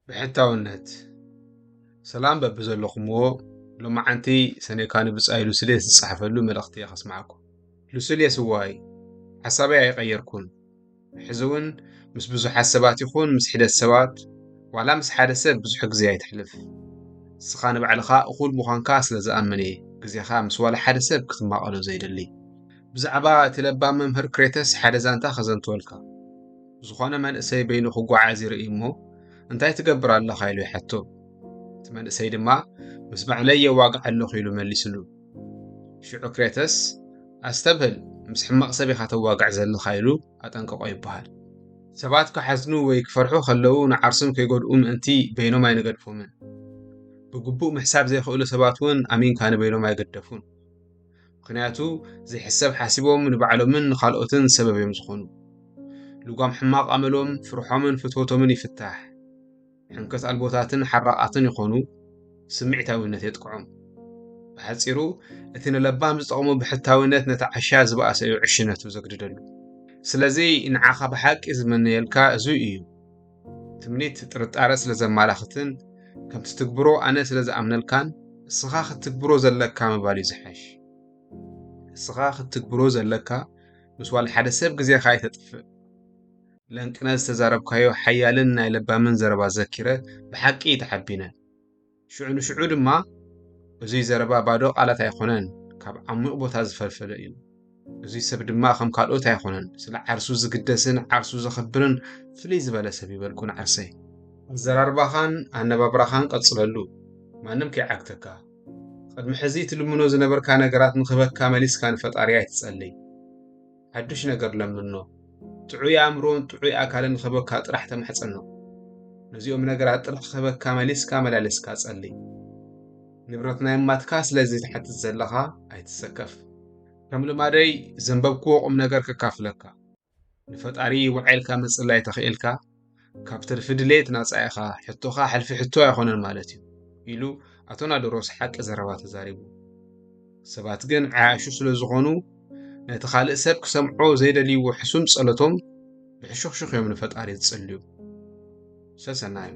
ብሕታውነት ሰላም በብዘለኹምዎ ሎማዓንቲ ሰኔካኒ ብጻይሉ ስልየ ዝጸሓፈሉ መልእኽቲ እየ ኸስማዓኩም። ሉስልየ ስዋይ ሓሳበይ ኣይቀየርኩን። ሕዚ እውን ምስ ብዙሓት ሰባት ይኹን ምስ ሒደት ሰባት ዋላ ምስ ሓደ ሰብ ብዙሕ ግዜ ኣይትሕልፍ። ንስኻ ንባዕልኻ እኹል ምዃንካ ስለ ዝኣምን እየ ግዜኻ ምስ ዋላ ሓደ ሰብ ክትማቐሎ ዘይደሊ። ብዛዕባ እቲ ለባም መምህር ክሬተስ ሓደ ዛንታ ኸዘንትወልካ። ዝኾነ መንእሰይ በይኑ ክጓዓዝ ይርኢ እሞ እንታይ ትገብር ኣለኻ ኢሉ ይሓቶ። እቲ መንእሰይ ድማ ምስ ባዕለይ የዋግዕ ኣለኹ ኢሉ መሊሱሉ። ሽዑ ክሬተስ ኣስተብህል ምስ ሕማቕ ሰብ ኢኻ ተዋግዕ ዘለኻ ኢሉ ኣጠንቅቆ ይበሃል። ሰባት ክሓዝኑ ወይ ክፈርሑ ከለዉ ንዓርሶም ከይጎድኡ ምእንቲ በይኖም ኣይንገድፎምን። ብግቡእ ምሕሳብ ዘይኽእሉ ሰባት እውን ኣሚንካ ንበይኖም ኣይገደፉን። ምክንያቱ ዘይሕሰብ ሓሲቦም ንባዕሎምን ንኻልኦትን ሰበብ እዮም ዝኾኑ። ልጓም ሕማቕ ኣመሎም ፍርሖምን ፍትወቶምን ይፍታሕ። ሕንከት ኣልቦታትን ሓራቓትን ይኾኑ ስምዒታዊነት የጥቅዖም። ብሓፂሩ እቲ ንለባም ዝጠቕሙ ብሕታውነት ነታ ዓሻ ዝበኣሰዩ ዕሽነቱ ዘግድደሉ። ስለዚ ንዓኻ ብሓቂ ዝመነየልካ እዙይ እዩ። ትምኒት ጥርጣረ ስለ ዘመላኽትን ከምቲ ትግብሮ ኣነ ስለ ዝኣምነልካን እስኻ ክትግብሮ ዘለካ ምባል እዩ ዝሓሽ። እስኻ ክትግብሮ ዘለካ ምስ ዋላ ሓደ ሰብ ግዜኻ ኣይተጥፍእ። ለንቅነ ዝተዛረብካዮ ሓያልን ናይ ለባምን ዘረባ ዘኪረ ብሓቂ ተሓቢነ። ሽዑ ንሽዑ ድማ እዙይ ዘረባ ባዶ ቃላት ኣይኮነን ካብ ዓሚቕ ቦታ ዝፈልፈለ እዩ። እዙይ ሰብ ድማ ከም ካልኦት ኣይኮነን ስለ ዓርሱ ዝግደስን ዓርሱ ዘኽብርን ፍልይ ዝበለ ሰብ ይበልኩን ዓርሰይ። ኣዘራርባኻን ኣነባብራኻን ቀጽለሉ ማንም ከይዓግተካ። ቅድሚ ሕዚ ትልምኖ ዝነበርካ ነገራት ንኽበካ መሊስካ ንፈጣሪ ኣይትጸልይ። ሓዱሽ ነገር ለምኖ ጥዑይ ኣእምሮን ጥዑይ ኣካልን ንኽበካ ጥራሕ ተማሕፀኖ። ነዚኦም ነገራት ጥራሕ ክበካ መሊስካ መላለስካ ጸልይ። ንብረት ናይ እማትካ ስለዚ ትሓትት ዘለኻ ኣይትሰከፍ። ከም ልማደይ ዘንበብክዎ ቁም ነገር ክካፍለካ ንፈጣሪ ውዓይልካ ምጽላይ ተኽኢልካ ካብ ትርፊ ድሌት ናጻኢኻ ሕቶኻ ሕልፊ ሕቶ ኣይኾነን ማለት እዩ ኢሉ ኣቶ ናዶሮስ ሓቂ ዘረባ ተዛሪቡ። ሰባት ግን ዓያሹ ስለ ዝኾኑ ነቲ ካልእ ሰብ ክሰምዖ ዘይደልይዎ ሕሱም ጸሎቶም ብሕሹኽሹኽ እዮም ንፈጣሪ ዝጽልዩ። ሰሰናዩ